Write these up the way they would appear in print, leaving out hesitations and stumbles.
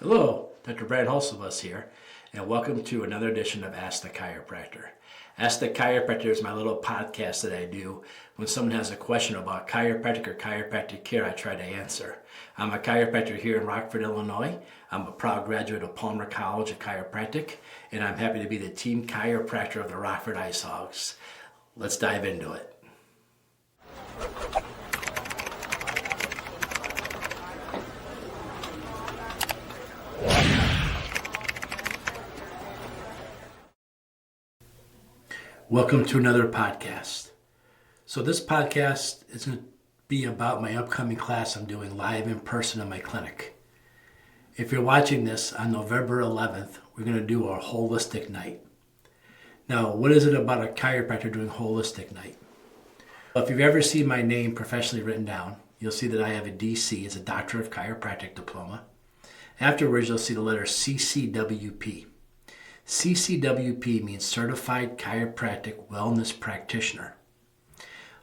Hello, Dr. Brant Hulsebus here, and welcome to another edition of Ask the Chiropractor. Ask the Chiropractor is my little podcast that I do when someone has a question about chiropractic or chiropractic care. I try to answer. I'm a chiropractor here in Rockford, Illinois. I'm a proud graduate of Palmer College of Chiropractic, and I'm happy to be the team chiropractor of the Rockford Ice Hogs. Let's dive into it. Welcome to another podcast. So this podcast is going to be about my upcoming class I'm doing live in person in my clinic. If you're watching this on November 11th, we're going to do our holistic night. Now, what is it about a chiropractor doing holistic night? Well, if you've ever seen my name professionally written down, you'll see that I have a DC, it's a Doctor of Chiropractic diploma. Afterwards, you'll see the letter CCWP. CCWP means Certified Chiropractic Wellness Practitioner.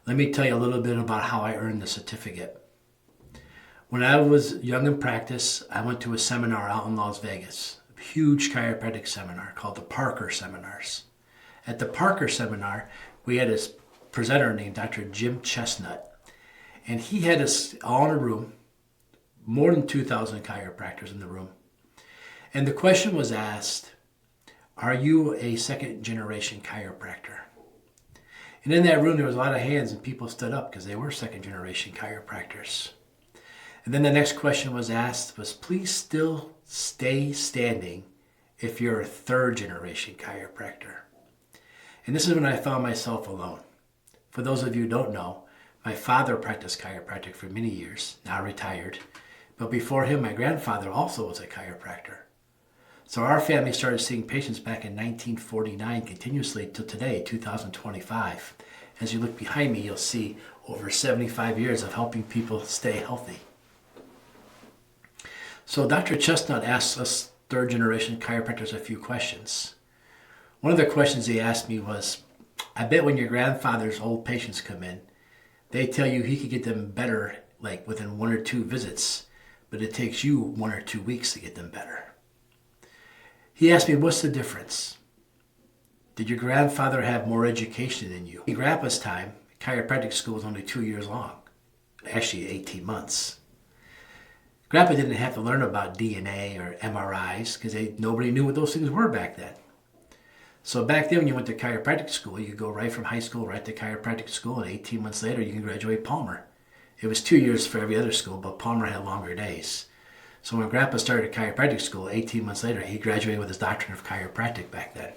Let me tell you a little bit about how I earned the certificate. When I was young in practice, I went to a seminar out in Las Vegas, a huge chiropractic seminar called the Parker Seminars. At the Parker Seminar, we had this presenter named Dr. Jim Chestnut, and he had us all in a room, more than 2,000 chiropractors in the room. And the question was asked, are you a second generation chiropractor? And in that room there was a lot of hands and people stood up because they were second generation chiropractors. And then the next question was asked was, please still stay standing if you're a third generation chiropractor. And this is when I found myself alone. For those of you who don't know, my father practiced chiropractic for many years, now retired. But before him, my grandfather also was a chiropractor. So our family started seeing patients back in 1949 continuously till today, 2025. As you look behind me, you'll see over 75 years of helping people stay healthy. So Dr. Chestnut asked us third generation chiropractors a few questions. One of the questions he asked me was, I bet when your grandfather's old patients come in, they tell you he could get them better like within 1 or 2 visits, but it takes you 1 or 2 weeks to get them better. He asked me, what's the difference? Did your grandfather have more education than you? In Grandpa's time, chiropractic school was only 2 years long, actually 18 months. Grandpa didn't have to learn about DNA or MRIs because nobody knew what those things were back then. So back then when you went to chiropractic school, you could go right from high school right to chiropractic school, and 18 months later you can graduate Palmer. It was 2 years for every other school, but Palmer had longer days. So when Grandpa started chiropractic school, 18 months later, he graduated with his doctorate of chiropractic back then.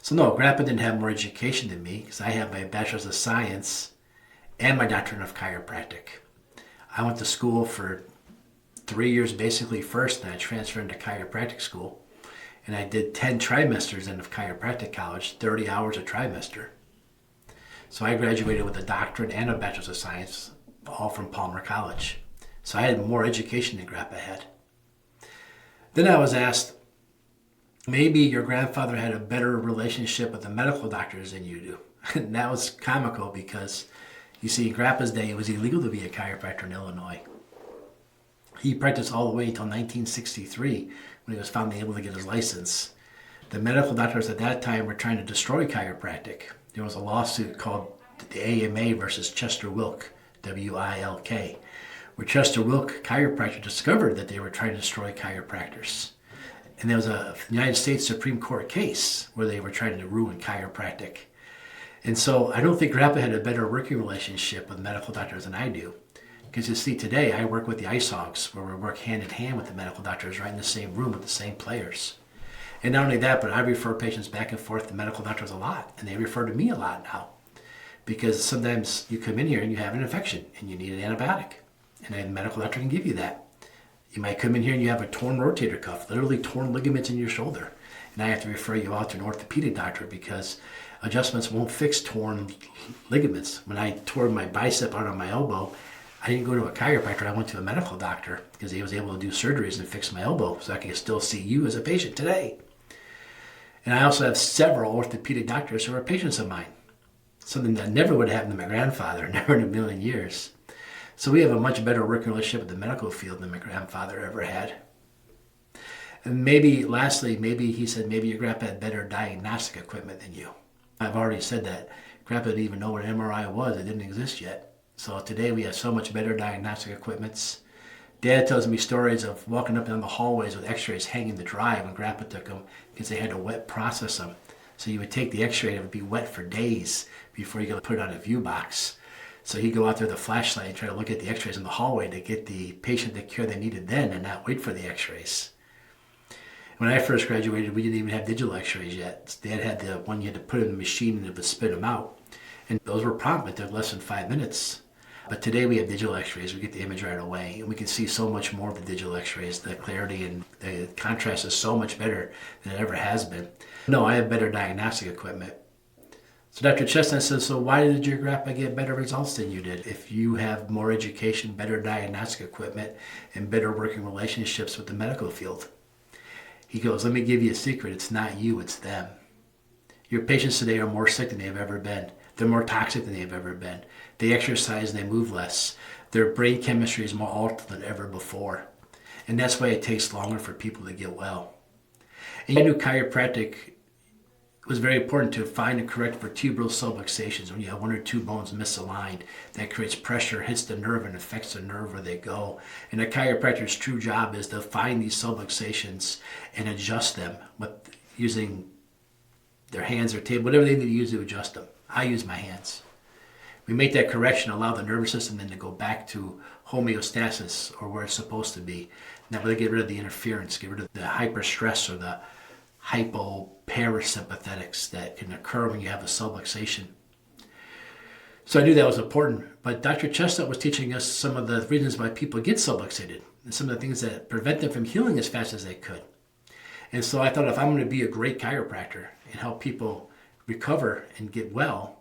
So no, Grandpa didn't have more education than me because I have my bachelor's of science and my doctorate of chiropractic. I went to school for 3 years basically first, and I transferred into chiropractic school. And I did 10 trimesters in of chiropractic college, 30 hours a trimester. So I graduated with a doctorate and a bachelor's of science, all from Palmer College. So I had more education than Grandpa had. Then I was asked, maybe your grandfather had a better relationship with the medical doctors than you do. And that was comical because, you see, in Grandpa's day, it was illegal to be a chiropractor in Illinois. He practiced all the way until 1963 when he was finally able to get his license. The medical doctors at that time were trying to destroy chiropractic. There was a lawsuit called the AMA versus Chester Wilk, W-I-L-K. Where Chester Wilk Chiropractor discovered that they were trying to destroy chiropractors. And there was a United States Supreme Court case where they were trying to ruin chiropractic. And so I don't think Grandpa had a better working relationship with medical doctors than I do. Because you see, today I work with the Ice Hogs, where we work hand in hand with the medical doctors right in the same room with the same players. And not only that, but I refer patients back and forth to medical doctors a lot, and they refer to me a lot now. Because sometimes you come in here and you have an infection and you need an antibiotic. And a medical doctor can give you that. You might come in here and you have a torn rotator cuff, literally torn ligaments in your shoulder. And I have to refer you out to an orthopedic doctor because adjustments won't fix torn ligaments. When I tore my bicep out of my elbow, I didn't go to a chiropractor, I went to a medical doctor because he was able to do surgeries and fix my elbow so I can still see you as a patient today. And I also have several orthopedic doctors who are patients of mine. Something that never would have happened to my grandfather, never in a million years. So we have a much better working relationship with the medical field than my grandfather ever had. And maybe, lastly, maybe he said, maybe your grandpa had better diagnostic equipment than you. I've already said that. Grandpa didn't even know what an MRI was. It didn't exist yet. So today we have so much better diagnostic equipments. Dad tells me stories of walking up down the hallways with x-rays hanging to dry when Grandpa took them because they had to wet process them. So you would take the x-ray and it would be wet for days before you could put it on a view box. So he'd go out there with a flashlight and try to look at the x-rays in the hallway to get the patient the care they needed then and not wait for the x-rays. When I first graduated, we didn't even have digital x-rays yet. Dad had the one you had to put in the machine and it would spit them out. And those were prompt. It took less than 5 minutes. But today we have digital x-rays. We get the image right away. And we can see so much more of the digital x-rays. The clarity and the contrast is so much better than it ever has been. No, I have better diagnostic equipment. So Dr. Chestnut says, so why did your grandpa get better results than you did? If you have more education, better diagnostic equipment, and better working relationships with the medical field. He goes, let me give you a secret. It's not you, it's them. Your patients today are more sick than they've ever been. They're more toxic than they've ever been. They exercise and they move less. Their brain chemistry is more altered than ever before. And that's why it takes longer for people to get well. And I knew chiropractic was very important to find and correct vertebral subluxations. When you have one or two bones misaligned, that creates pressure, hits the nerve, and affects the nerve where they go. And a chiropractor's true job is to find these subluxations and adjust them with using their hands or table, whatever they need to use to adjust them. I use my hands. We make that correction, allow the nervous system then to go back to homeostasis or where it's supposed to be. Now we get rid of the interference, get rid of the hyperstress or the hypoparasympathetics that can occur when you have a subluxation. So I knew that was important, but Dr. Chestnut was teaching us some of the reasons why people get subluxated and some of the things that prevent them from healing as fast as they could. And so I thought if I'm going to be a great chiropractor and help people recover and get well,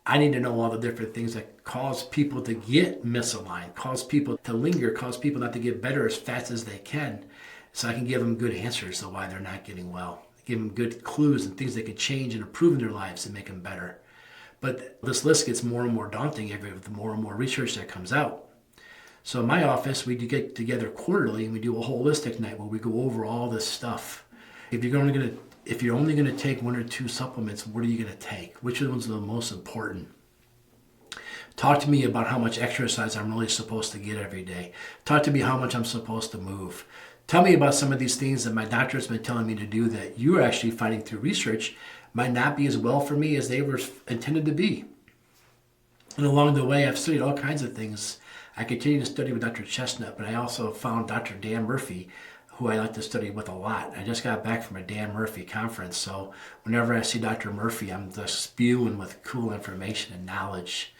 I need to know all the different things that cause people to get misaligned, cause people to linger, cause people not to get better as fast as they can, so I can give them good answers to why they're not getting well. Give them good clues and things they could change and improve in their lives to make them better. But this list gets more and more daunting the more and more research that comes out. So in my office, we get together quarterly and we do a holistic night where we go over all this stuff. If you're only going to take one or two supplements, what are you going to take? Which ones are the most important? Talk to me about how much exercise I'm really supposed to get every day. Talk to me how much I'm supposed to move. Tell me about some of these things that my doctor has been telling me to do that you're actually finding through research might not be as well for me as they were intended to be. And along the way, I've studied all kinds of things. I continue to study with Dr. Chestnut, but I also found Dr. Dan Murphy, who I like to study with a lot. I just got back from a Dan Murphy conference, so whenever I see Dr. Murphy, I'm just spewing with cool information and knowledge.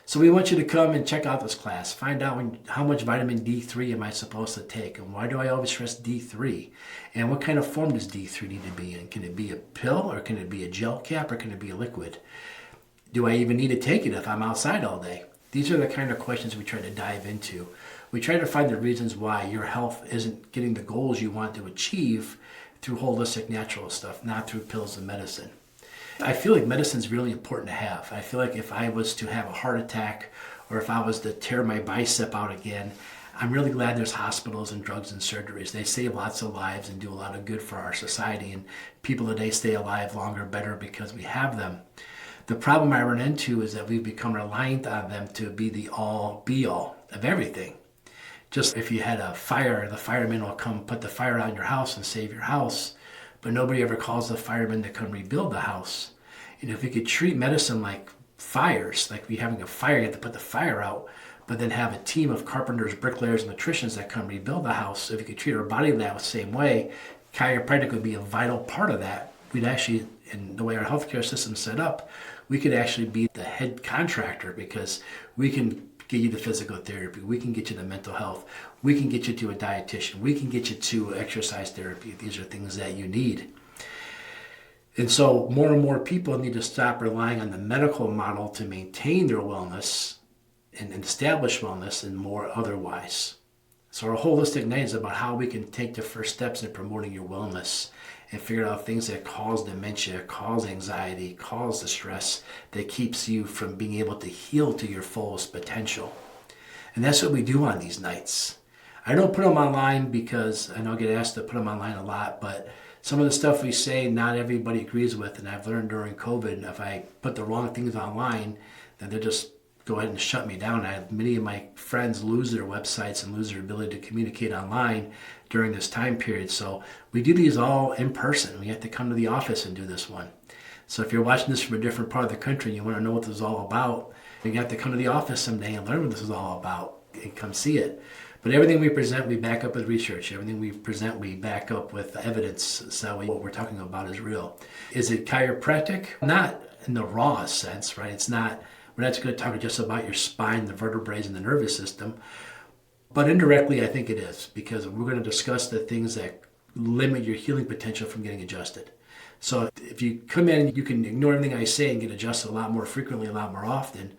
So we want you to come and check out this class. Find out how much vitamin D3 am I supposed to take, and why do I always stress D3? And what kind of form does D3 need to be in? Can it be a pill, or can it be a gel cap, or can it be a liquid? Do I even need to take it if I'm outside all day? These are the kind of questions we try to dive into. We try to find the reasons why your health isn't getting the goals you want to achieve through holistic natural stuff, not through pills and medicine. I feel like medicine is really important to have. I feel like if I was to have a heart attack or if I was to tear my bicep out again, I'm really glad there's hospitals and drugs and surgeries. They save lots of lives and do a lot of good for our society, and people today stay alive longer, better because we have them. The problem I run into is that we've become reliant on them to be the all be all of everything. Just if you had a fire, the fireman will come put the fire out in your house and save your house, but nobody ever calls the fireman to come rebuild the house. And if we could treat medicine like fires, like we having a fire, you have to put the fire out, but then have a team of carpenters, bricklayers, and electricians that come rebuild the house. If we could treat our body that same way, chiropractic would be a vital part of that. We'd actually, in the way our healthcare system's set up, we could actually be the head contractor because we can get you the physical therapy, we can get you the mental health, we can get you to a dietitian, we can get you to exercise therapy. These are things that you need. And so more and more people need to stop relying on the medical model to maintain their wellness and establish wellness and more otherwise. So our holistic night is about how we can take the first steps in promoting your wellness and figure out things that cause dementia, cause anxiety, cause the stress that keeps you from being able to heal to your fullest potential. And that's what we do on these nights. I don't put them online because I know I get asked to put them online a lot, but some of the stuff we say, not everybody agrees with, and I've learned during COVID, if I put the wrong things online, then they'll just go ahead and shut me down. Many of my friends lose their websites and lose their ability to communicate online during this time period. So we do these all in person. We have to come to the office and do this one. So if you're watching this from a different part of the country and you want to know what this is all about, you have to come to the office someday and learn what this is all about and come see it. But everything we present, we back up with research. Everything we present, we back up with evidence. So what we're talking about is real. Is it chiropractic? Not in the raw sense, right? It's not, we're not going to talk just about your spine, the vertebrae, and the nervous system. But indirectly, I think it is, because we're going to discuss the things that limit your healing potential from getting adjusted. So if you come in, you can ignore everything I say and get adjusted a lot more frequently, a lot more often.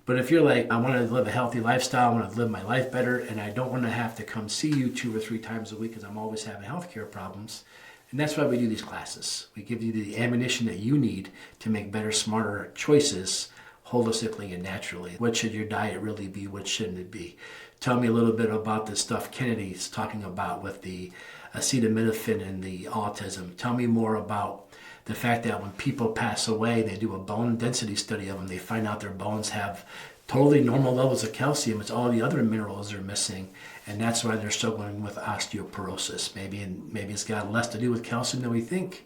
But if you're like, I want to live a healthy lifestyle, I want to live my life better, and I don't want to have to come see you 2 or 3 times a week because I'm always having healthcare problems, and that's why we do these classes. We give you the ammunition that you need to make better, smarter choices holistically and naturally. What should your diet really be? What shouldn't it be? Tell me a little bit about the stuff Kennedy's talking about with the acetaminophen and the autism. Tell me more about the fact that when people pass away, they do a bone density study of them. They find out their bones have totally normal levels of calcium. It's all the other minerals are missing, and that's why they're struggling with osteoporosis. Maybe it's got less to do with calcium than we think.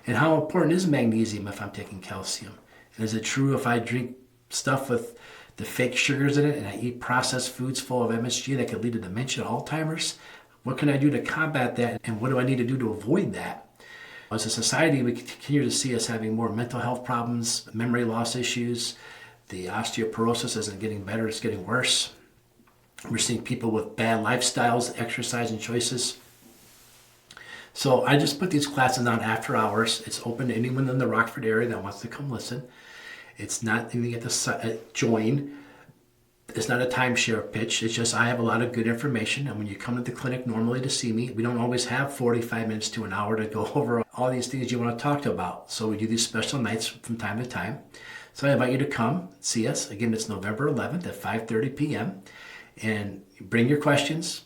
And how important is magnesium if I'm taking calcium? And is it true if I drink stuff with the fake sugars in it and I eat processed foods full of MSG that could lead to dementia, Alzheimer's? What can I do to combat that, and what do I need to do to avoid that? As a society, we continue to see us having more mental health problems, memory loss issues. The osteoporosis isn't getting better, it's getting worse. We're seeing people with bad lifestyles, exercising choices. So I just put these classes on after hours. It's open to anyone in the Rockford area that wants to come listen. It's not anything you have to join. It's not a timeshare pitch. It's just I have a lot of good information. And when you come to the clinic normally to see me, we don't always have 45 minutes to an hour to go over all these things you want to talk about. So we do these special nights from time to time. So I invite you to come see us. Again, it's November 11th at 5:30 p.m. And bring your questions.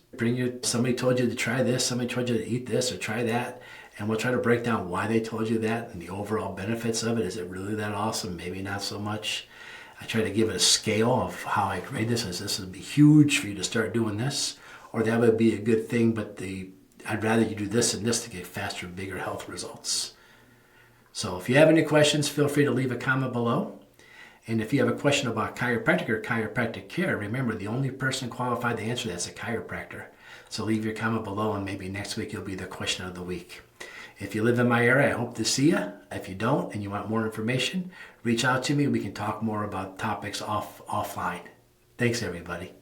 Somebody told you to try this, somebody told you to eat this or try that. And we'll try to break down why they told you that and the overall benefits of it. Is it really that awesome? Maybe not so much. I try to give it a scale of how I grade this, as this would be huge for you to start doing this, or that would be a good thing, but I'd rather you do this and this to get faster, bigger health results. So if you have any questions, feel free to leave a comment below. And if you have a question about chiropractic or chiropractic care, remember the only person qualified to answer that is a chiropractor. So leave your comment below, and maybe next week you'll be the question of the week. If you live in my area, I hope to see you. If you don't and you want more information, reach out to me. We can talk more about topics offline. Thanks, everybody.